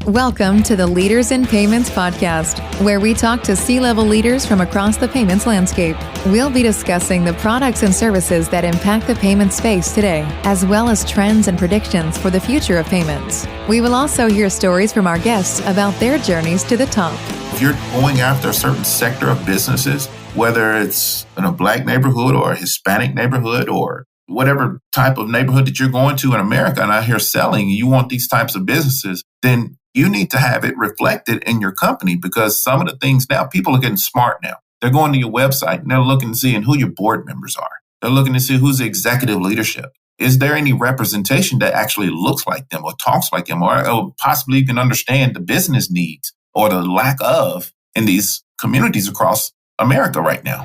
Welcome to the Leaders in Payments podcast, where we talk to C-level leaders from across the payments landscape. We'll be discussing the products and services that impact the payment space today, as well as trends and predictions for the future of payments. We will also hear stories from our guests about their journeys to the top. If you're going after a certain sector of businesses, whether it's in a Black neighborhood or a Hispanic neighborhood or whatever type of neighborhood that you're going to in America and out here selling, you want these types of businesses, then you need to have it reflected in your company, because some of the things now, people are getting smart now. They're going to your website and they're looking to see who your board members are. They're looking to see who's the executive leadership. Is there any representation that actually looks like them or talks like them or possibly even understand the business needs or the lack of in these communities across America right now?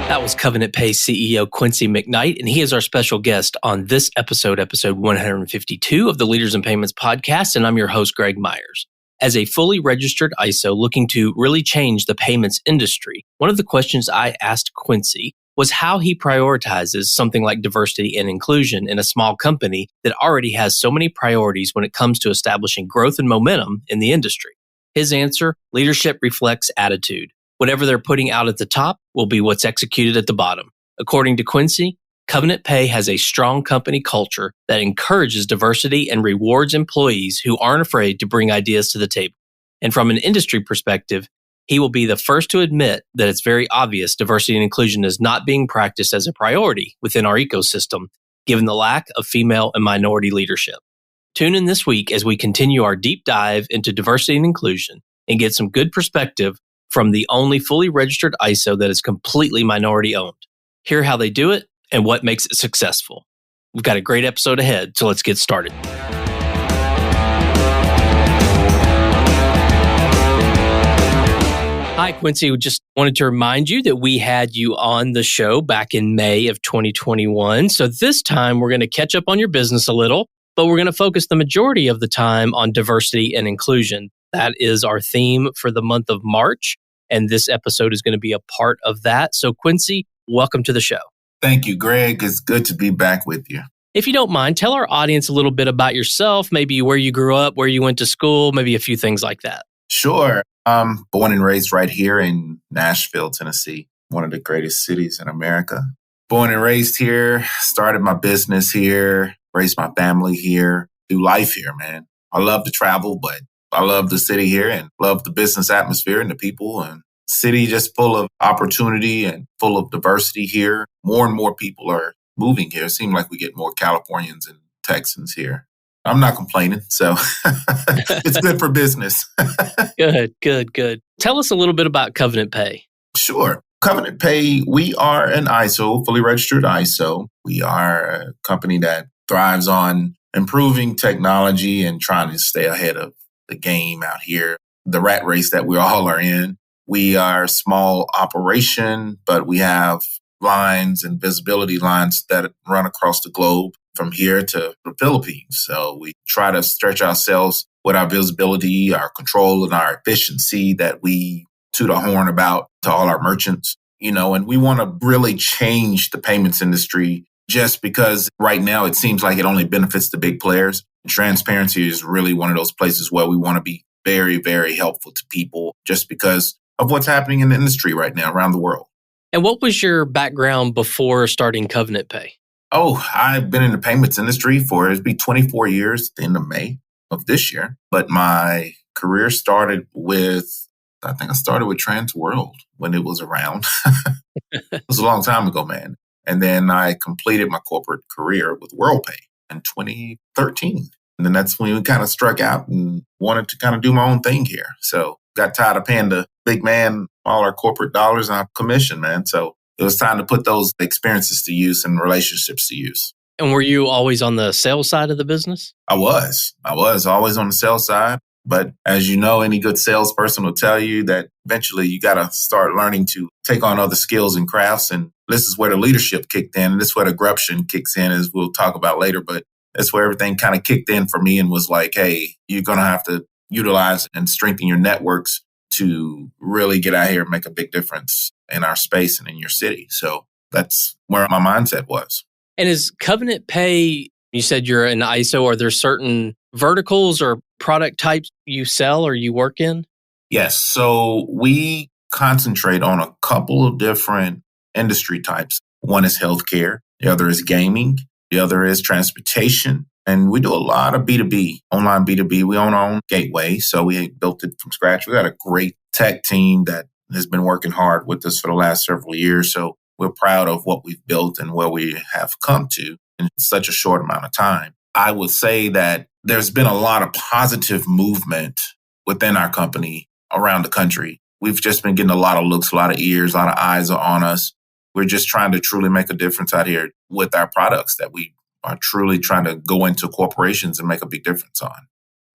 That was Covenant Pay CEO Quincy McKnight, and he is our special guest on this episode 152 of the Leaders in Payments podcast, and I'm your host, Greg Myers. As a fully registered ISO looking to really change the payments industry, one of the questions I asked Quincy was how he prioritizes something like diversity and inclusion in a small company that already has so many priorities when it comes to establishing growth and momentum in the industry. His answer: leadership reflects attitude. Whatever they're putting out at the top will be what's executed at the bottom. According to Quincy, Covenant Pay has a strong company culture that encourages diversity and rewards employees who aren't afraid to bring ideas to the table. And from an industry perspective, he will be the first to admit that it's very obvious diversity and inclusion is not being practiced as a priority within our ecosystem, given the lack of female and minority leadership. Tune in this week as we continue our deep dive into diversity and inclusion and get some good perspective from the only fully registered ISO that is completely minority owned. Hear how they do it and what makes it successful. We've got a great episode ahead, so let's get started. Hi, Quincy. We just wanted to remind you that we had you on the show back in May of 2021. So this time we're going to catch up on your business a little, but we're going to focus the majority of the time on diversity and inclusion. That is our theme for the month of March, and this episode is going to be a part of that. So, Quincy, welcome to the show. Thank you, Greg. It's good to be back with you. If you don't mind, tell our audience a little bit about yourself, maybe where you grew up, where you went to school, maybe a few things like that. Sure. I'm born and raised right here in Nashville, Tennessee, one of the greatest cities in America. Born and raised here, started my business here, raised my family here, do life here, man. I love to travel, but I love the city here and love the business atmosphere and the people, and city just full of opportunity and full of diversity here. More and more people are moving here. It seems like we get more Californians and Texans here. I'm not complaining, so it's good for business. Good. Tell us a little bit about Covenant Pay. Sure. Covenant Pay, we are an ISO, fully registered ISO. We are a company that thrives on improving technology and trying to stay ahead of the game out here, the rat race that we all are in. We are a small operation, but we have lines and visibility lines that run across the globe from here to the Philippines. So we try to stretch ourselves with our visibility, our control, and our efficiency that we toot our horn about to all our merchants, and we want to really change the payments industry just because right now it seems like it only benefits the big players. Transparency is really one of those places where we want to be very, very helpful to people just because of what's happening in the industry right now around the world. And what was your background before starting Covenant Pay? Oh, I've been in the payments industry for, it'll be 24 years at the end of May of this year. But my career started with, I started with Transworld when it was around. It was a long time ago, man. And then I completed my corporate career with WorldPay in 2013. And then that's when we kind of struck out and wanted to kind of do my own thing here. So got tired of paying the big man all our corporate dollars and our commission, man. So it was time to put those experiences to use and relationships to use. And were you always on the sales side of the business? I was always on the sales side. But as you know, any good salesperson will tell you that eventually you got to start learning to take on other skills and crafts. And this is where the leadership kicked in. And this is where the corruption kicks in, as we'll talk about later. But that's where everything kind of kicked in for me and was like, hey, you're going to have to utilize and strengthen your networks to really get out here and make a big difference in our space and in your city. So that's where my mindset was. And is Covenant Pay, you said you're an ISO, are there certain verticals or product types you sell or you work in? Yes. So we concentrate on a couple of different industry types. One is healthcare, the other is gaming, the other is transportation. And we do a lot of B2B, online B2B. We own our own gateway. So we built it from scratch. We got a great tech team that has been working hard with us for the last several years. So we're proud of what we've built and where we have come to in such a short amount of time. I would say that there's been a lot of positive movement within our company around the country. We've just been getting a lot of looks, a lot of ears, a lot of eyes are on us. We're just trying to truly make a difference out here with our products that we are truly trying to go into corporations and make a big difference on.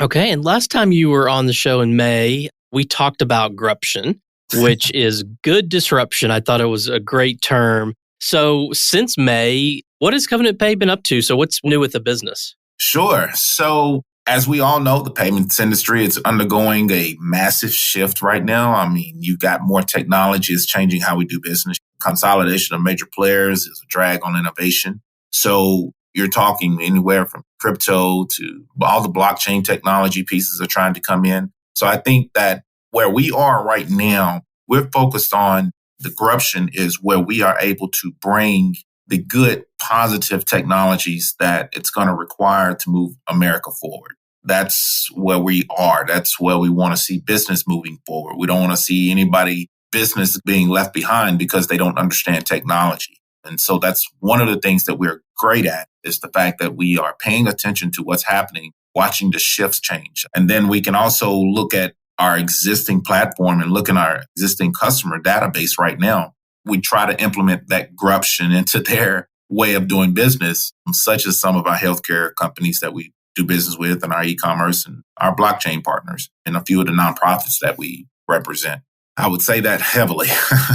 Okay. And last time you were on the show in May, we talked about gruption, which is good disruption. I thought it was a great term. So since May, what has Covenant Pay been up to? So what's new with the business? Sure. So as we all know, the payments industry is undergoing a massive shift right now. I mean, you've got more technology is changing how we do business. Consolidation of major players is a drag on innovation. So you're talking anywhere from crypto to all the blockchain technology pieces are trying to come in. So I think that where we are right now, we're focused on the gruption is where we are able to bring the good, positive technologies that it's going to require to move America forward. That's where we are. That's where we want to see business moving forward. We don't want to see anybody business being left behind because they don't understand technology. And so that's one of the things that we're great at is the fact that we are paying attention to what's happening, watching the shifts change. And then we can also look at our existing platform and look at our existing customer database right now. We try to implement that gruption into their way of doing business, such as some of our healthcare companies that we do business with and our e-commerce and our blockchain partners and a few of the nonprofits that we represent. I would say that heavily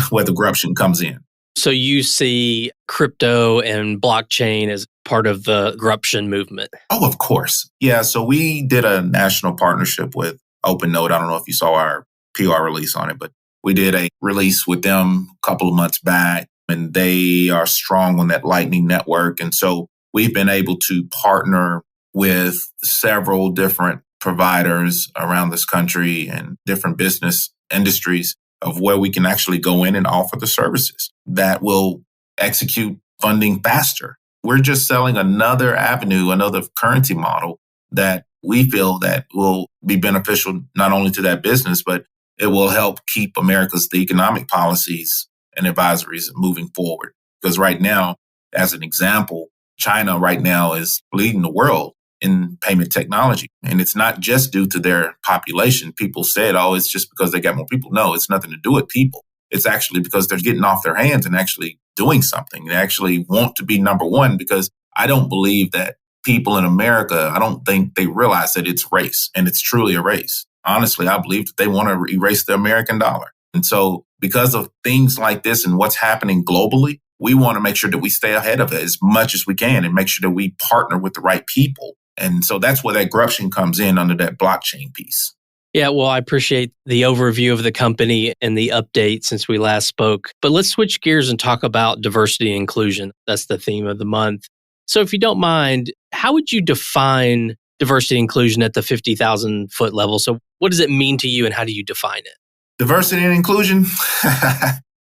where the gruption comes in. So you see crypto and blockchain as part of the gruption movement? Oh, of course. Yeah. So we did a national partnership with OpenNote. I don't know if you saw our PR release on it, but we did a release with them a couple of months back, and they are strong on that Lightning Network. And so we've been able to partner with several different providers around this country and different business industries of where we can actually go in and offer the services that will execute funding faster. We're just selling another avenue, another currency model that we feel that will be beneficial not only to that business, but it will help keep America's the economic policies and advisories moving forward. Because right now, as an example, China right now is leading the world in payment technology. And it's not just due to their population. People said, oh, it's just because they got more people. No, it's nothing to do with people. It's actually because they're getting off their hands and actually doing something. They actually want to be number one because I don't believe that people in America, I don't think they realize that it's race and it's truly a race. Honestly, I believe that they want to erase the American dollar. And so because of things like this and what's happening globally, we want to make sure that we stay ahead of it as much as we can and make sure that we partner with the right people. And so that's where that gruption comes in under that blockchain piece. Yeah, well, I appreciate the overview of the company and the update since we last spoke. But let's switch gears and talk about diversity and inclusion. That's the theme of the month. So if you don't mind, how would you define diversity and inclusion at the 50,000 foot level? So what does it mean to you and how do you define it? Diversity and inclusion?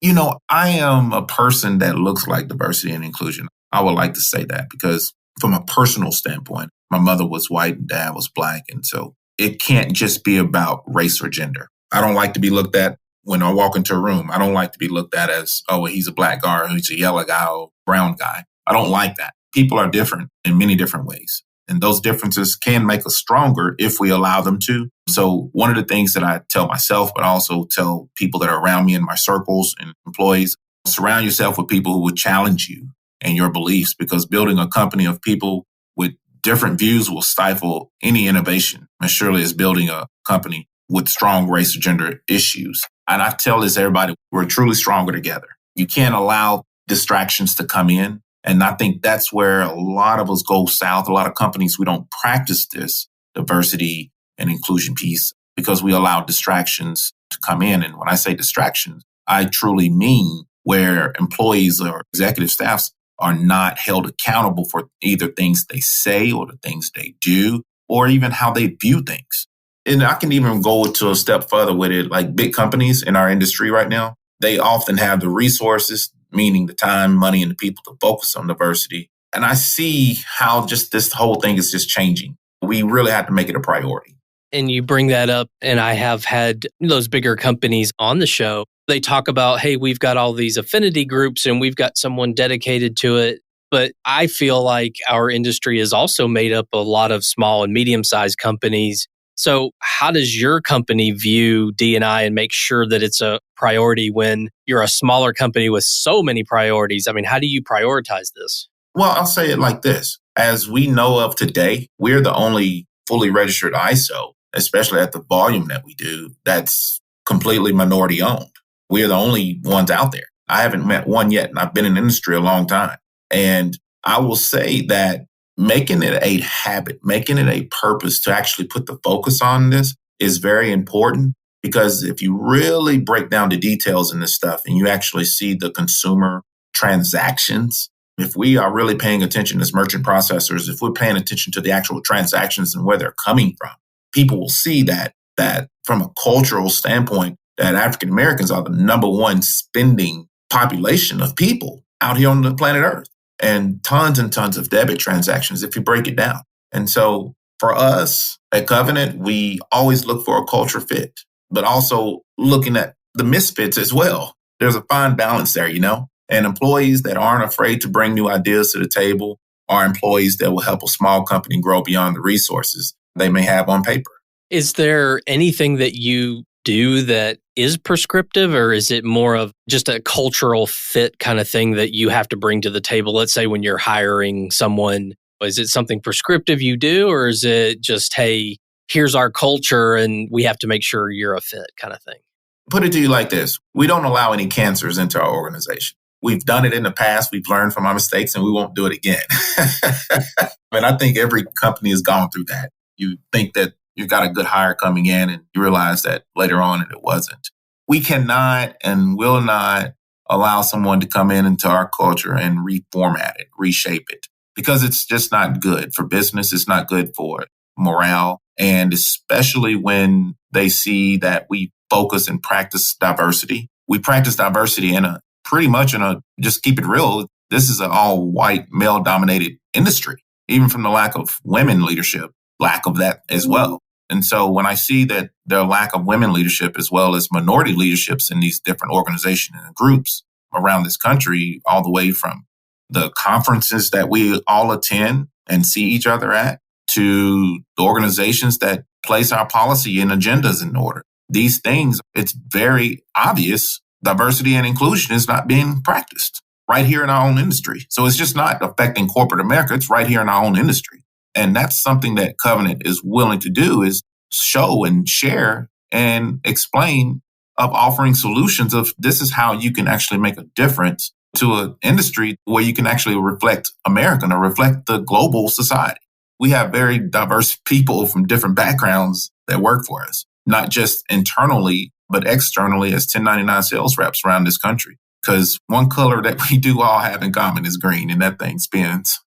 You know, I am a person that looks like diversity and inclusion. I would like to say that because from a personal standpoint, my mother was white and dad was black. And so it can't just be about race or gender. I don't like to be looked at when I walk into a room. I don't like to be looked at as, oh, he's a black guy or he's a yellow guy or brown guy. I don't like that. People are different in many different ways. And those differences can make us stronger if we allow them to. So one of the things that I tell myself, but also tell people that are around me in my circles and employees, surround yourself with people who would challenge you and your beliefs, because building a company of people with different views will stifle any innovation, as surely as building a company with strong race or gender issues. And I tell this to everybody, we're truly stronger together. You can't allow distractions to come in. And I think that's where a lot of us go south. A lot of companies, we don't practice this diversity and inclusion piece because we allow distractions to come in. And when I say distractions, I truly mean where employees or executive staffs are not held accountable for either things they say or the things they do, or even how they view things. And I can even go to a step further with it, like big companies in our industry right now, they often have the resources, meaning the time, money, and the people to focus on diversity. And I see how just this whole thing is just changing. We really have to make it a priority. And you bring that up, and I have had those bigger companies on the show. They talk about, hey, we've got all these affinity groups and we've got someone dedicated to it. But I feel like our industry is also made up of a lot of small and medium-sized companies. So how does your company view D&I and make sure that it's a priority when you're a smaller company with so many priorities? I mean, how do you prioritize this? Well, I'll say it like this. As we know of today, we're the only fully registered ISO, especially at the volume that we do, that's completely minority owned. We're the only ones out there. I haven't met one yet, and I've been in the industry a long time. And I will say that making it a habit, making it a purpose to actually put the focus on this is very important, because if you really break down the details in this stuff and you actually see the consumer transactions, if we are really paying attention as merchant processors, if we're paying attention to the actual transactions and where they're coming from, people will see that from a cultural standpoint, that African Americans are the number one spending population of people out here on the planet Earth, and tons of debit transactions if you break it down. And so for us at Covenant, we always look for a culture fit, but also looking at the misfits as well. There's a fine balance there, and employees that aren't afraid to bring new ideas to the table are employees that will help a small company grow beyond the resources they may have on paper. Is there anything that you do that is prescriptive, or is it more of just a cultural fit kind of thing that you have to bring to the table? Let's say when you're hiring someone, is it something prescriptive you do, or is it just, hey, here's our culture and we have to make sure you're a fit kind of thing? Put it to you like this. We don't allow any cancers into our organization. We've done it in the past. We've learned from our mistakes, and we won't do it again. I think every company has gone through that. You think that you've got a good hire coming in, and you realize that later on it wasn't. We cannot and will not allow someone to come into our culture and reformat it, reshape it, because it's just not good for business. It's not good for morale. And especially when they see that we focus and practice diversity. We practice diversity just keep it real, this is an all white, male dominated industry, even from the lack of women leadership, lack of that as well. And so when I see that the lack of women leadership as well as minority leaderships in these different organizations and groups around this country, all the way from the conferences that we all attend and see each other at, to the organizations that place our policy and agendas in order. These things, it's very obvious diversity and inclusion is not being practiced right here in our own industry. So it's just not affecting corporate America. It's right here in our own industry. And that's something that Covenant is willing to do, is show and share and explain of offering solutions of this is how you can actually make a difference to an industry where you can actually reflect American or reflect the global society. We have very diverse people from different backgrounds that work for us, not just internally, but externally as 1099 sales reps around this country. Because one color that we do all have in common is green, and that thing spins.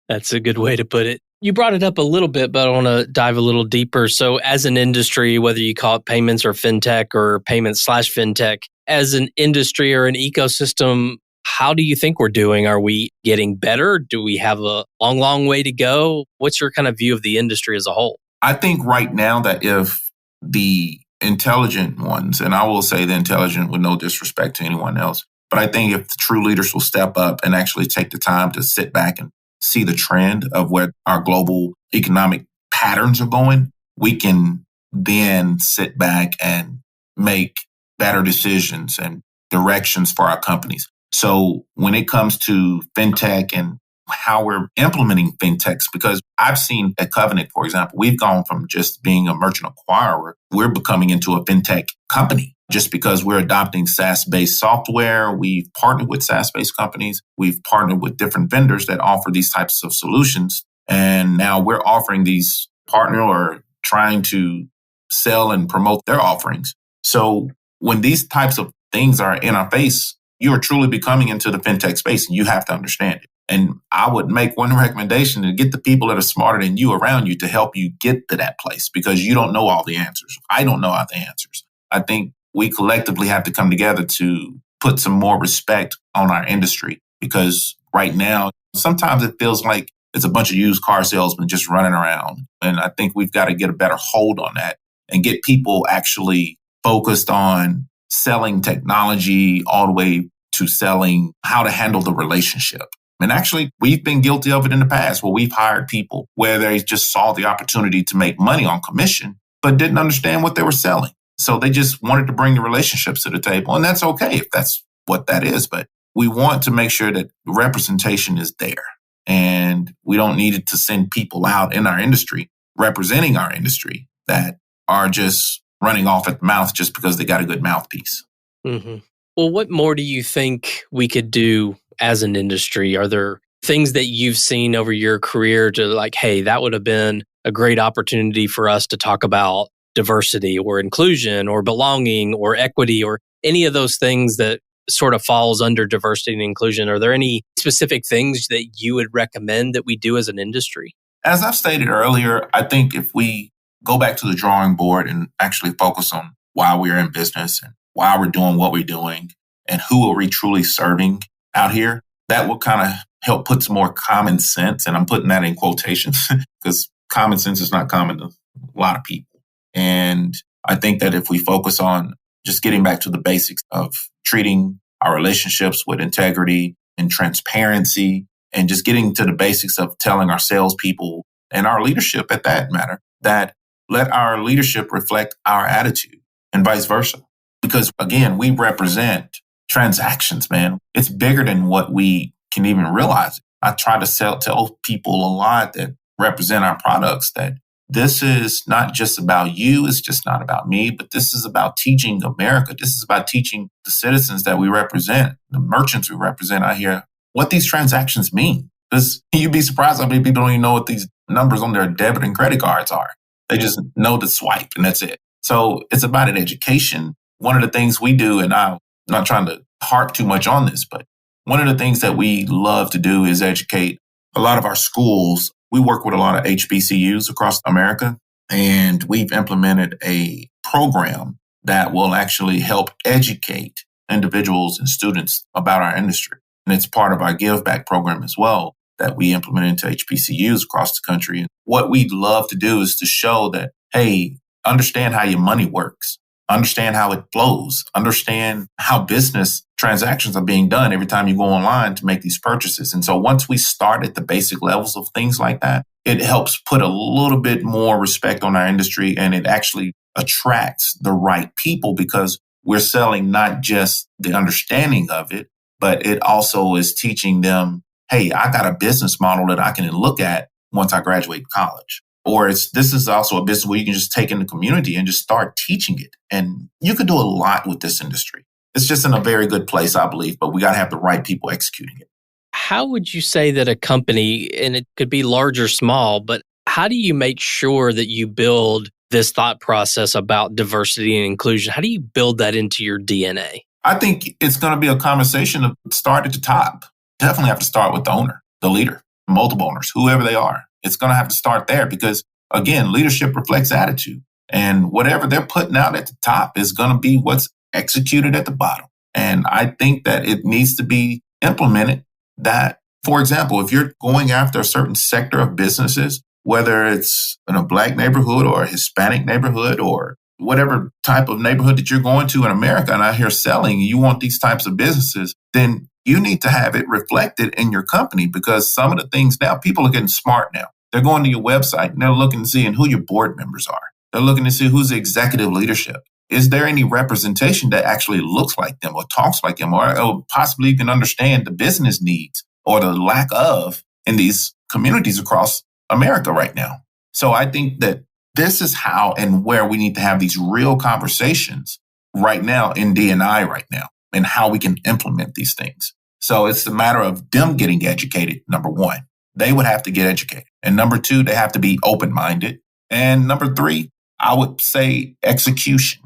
That's a good way to put it. You brought it up a little bit, but I want to dive a little deeper. So as an industry, whether you call it payments or fintech or payments/fintech, as an industry or an ecosystem, how do you think we're doing? Are we getting better? Do we have a long way to go? What's your kind of view of the industry as a whole? I think right now that if the intelligent ones, and I will say the intelligent with no disrespect to anyone else, but I think if the true leaders will step up and actually take the time to sit back and see the trend of where our global economic patterns are going, we can then sit back and make better decisions and directions for our companies. So when it comes to fintech and how we're implementing fintechs, because I've seen at Covenant, for example, we've gone from just being a merchant acquirer, we're becoming into a fintech company just because we're adopting SaaS-based software. We've partnered with SaaS-based companies. We've partnered with different vendors that offer these types of solutions. And now we're offering these partner or trying to sell and promote their offerings. So when these types of things are in our face, you are truly becoming into the fintech space and you have to understand it. And I would make one recommendation to get the people that are smarter than you around you to help you get to that place, because you don't know all the answers. I don't know all the answers. I think we collectively have to come together to put some more respect on our industry, because right now, sometimes it feels like it's a bunch of used car salesmen just running around. And I think we've got to get a better hold on that and get people actually focused on selling technology all the way to selling how to handle the relationship. And actually, we've been guilty of it in the past where we've hired people where they just saw the opportunity to make money on commission, but didn't understand what they were selling. So they just wanted to bring the relationships to the table. And that's okay if that's what that is. But we want to make sure that representation is there. And we don't need it to send people out in our industry, representing our industry, that are just running off at the mouth just because they got a good mouthpiece. Mm-hmm. Well, what more do you think we could do as an industry? Are there things that you've seen over your career to like, hey, that would have been a great opportunity for us to talk about diversity or inclusion or belonging or equity or any of those things that sort of falls under diversity and inclusion? Are there any specific things that you would recommend that we do as an industry? As I've stated earlier, I think if we go back to the drawing board and actually focus on why we're in business and why we're doing what we're doing and who are we truly serving out here, that will kind of help put some more common sense. And I'm putting that in quotations because common sense is not common to a lot of people. And I think that if we focus on just getting back to the basics of treating our relationships with integrity and transparency, and just getting to the basics of telling our salespeople and our leadership at that matter, that let our leadership reflect our attitude and vice versa. Because again, we represent transactions, man. It's bigger than what we can even realize. I try to tell people a lot that represent our products that this is not just about you. It's just not about me, but this is about teaching America. This is about teaching the citizens that we represent, the merchants we represent out here, what these transactions mean. Because you'd be surprised how many people don't even know what these numbers on their debit and credit cards are. They just know the swipe and that's it. So it's about an education. One of the things we do, and I'm not trying to harp too much on this, but one of the things that we love to do is educate a lot of our schools. We work with a lot of HBCUs across America, and we've implemented a program that will actually help educate individuals and students about our industry. And it's part of our Give Back program as well that we implement into HBCUs across the country. And what we'd love to do is to show that, hey, understand how your money works. Understand how it flows. Understand how business transactions are being done every time you go online to make these purchases. And so once we start at the basic levels of things like that, it helps put a little bit more respect on our industry, and it actually attracts the right people because we're selling not just the understanding of it, but it also is teaching them, hey, I got a business model that I can look at once I graduate college. Or this is also a business where you can just take in the community and just start teaching it. And you can do a lot with this industry. It's just in a very good place, I believe, but we got to have the right people executing it. How would you say that a company, and it could be large or small, but how do you make sure that you build this thought process about diversity and inclusion? How do you build that into your DNA? I think it's going to be a conversation of start at the top. Definitely have to start with the owner, the leader, multiple owners, whoever they are. It's going to have to start there because, again, leadership reflects attitude. And whatever they're putting out at the top is going to be what's executed at the bottom. And I think that it needs to be implemented that, for example, if you're going after a certain sector of businesses, whether it's in a Black neighborhood or a Hispanic neighborhood or whatever type of neighborhood that you're going to in America and out here selling, you want these types of businesses, then you need to have it reflected in your company because some of the things now, people are getting smart now. They're going to your website and they're looking and seeing who your board members are. They're looking to see who's the executive leadership. Is there any representation that actually looks like them or talks like them or possibly even understand the business needs or the lack of in these communities across America right now? So I think that this is how and where we need to have these real conversations right now in D&I right now and how we can implement these things. So it's a matter of them getting educated, number one. They would have to get educated. And number two, they have to be open-minded. And number three, I would say execution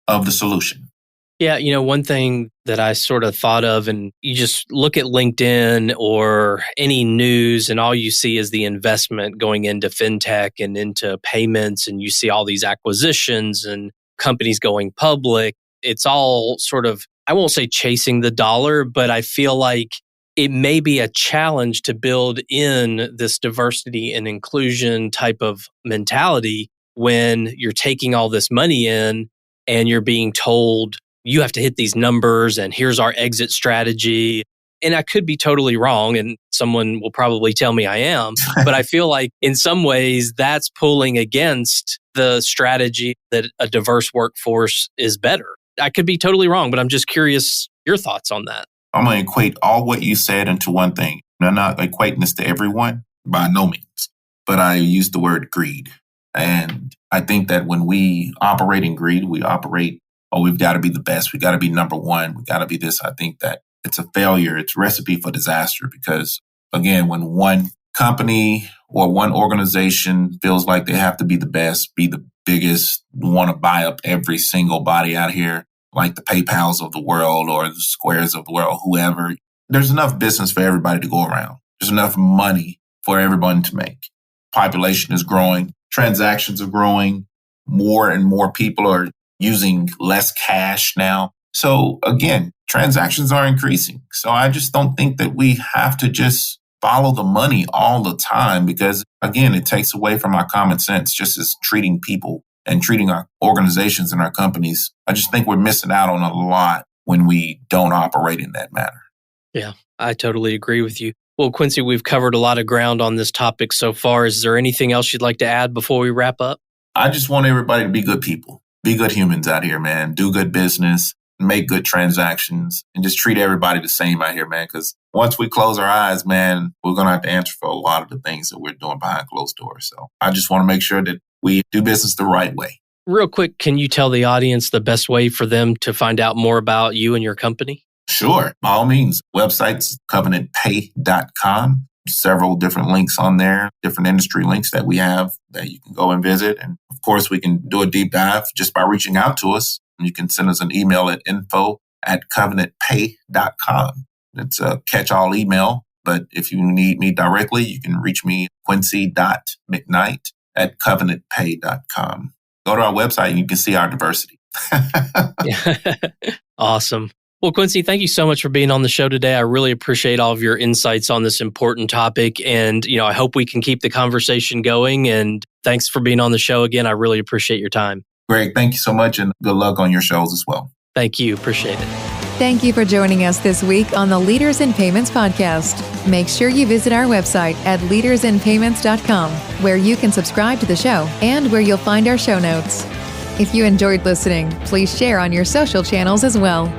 of the solution. Yeah, one thing that I sort of thought of, and you just look at LinkedIn or any news, and all you see is the investment going into fintech and into payments, and you see all these acquisitions and companies going public. It's all sort of, I won't say chasing the dollar, but I feel like it may be a challenge to build in this diversity and inclusion type of mentality when you're taking all this money in and you're being told, you have to hit these numbers and here's our exit strategy. And I could be totally wrong, and someone will probably tell me I am, but I feel like in some ways that's pulling against the strategy that a diverse workforce is better. I could be totally wrong, but I'm just curious your thoughts on that. I'm going to equate all what you said into one thing. And I'm not equating this to everyone, by no means, but I use the word greed. And I think that when we operate in greed, we operate, we've got to be the best. We got to be number one. We got to be this. I think that it's a failure. It's a recipe for disaster because, again, when one company or one organization feels like they have to be the best, be the biggest, want to buy up every single body out here, like the PayPals of the world or the Squares of the world, whoever, there's enough business for everybody to go around. There's enough money for everyone to make. Population is growing. Transactions are growing. More and more people are using less cash now. So again, transactions are increasing. So I just don't think that we have to just follow the money all the time because, again, it takes away from our common sense just as treating people and treating our organizations and our companies. I just think we're missing out on a lot when we don't operate in that manner. Yeah, I totally agree with you. Well, Quincy, we've covered a lot of ground on this topic so far. Is there anything else you'd like to add before we wrap up? I just want everybody to be good people, be good humans out here, man. Do good business, make good transactions, and just treat everybody the same out here, man. Because once we close our eyes, man, we're going to have to answer for a lot of the things that we're doing behind closed doors. So I just want to make sure that we do business the right way. Real quick, can you tell the audience the best way for them to find out more about you and your company? Sure. By all means, websites, covenantpay.com. Several different links on there, different industry links that we have that you can go and visit. And of course, we can do a deep dive just by reaching out to us. You can send us an email at info@covenantpay.com. It's a catch-all email, but if you need me directly, you can reach me quincy.mcknight@covenantpay.com. Go to our website and you can see our diversity. Awesome. Well, Quincy, thank you so much for being on the show today. I really appreciate all of your insights on this important topic. And, I hope we can keep the conversation going. And thanks for being on the show again. I really appreciate your time. Greg, thank you so much and good luck on your shows as well. Thank you. Appreciate it. Thank you for joining us this week on the Leaders in Payments podcast. Make sure you visit our website at leadersinpayments.com, where you can subscribe to the show and where you'll find our show notes. If you enjoyed listening, please share on your social channels as well.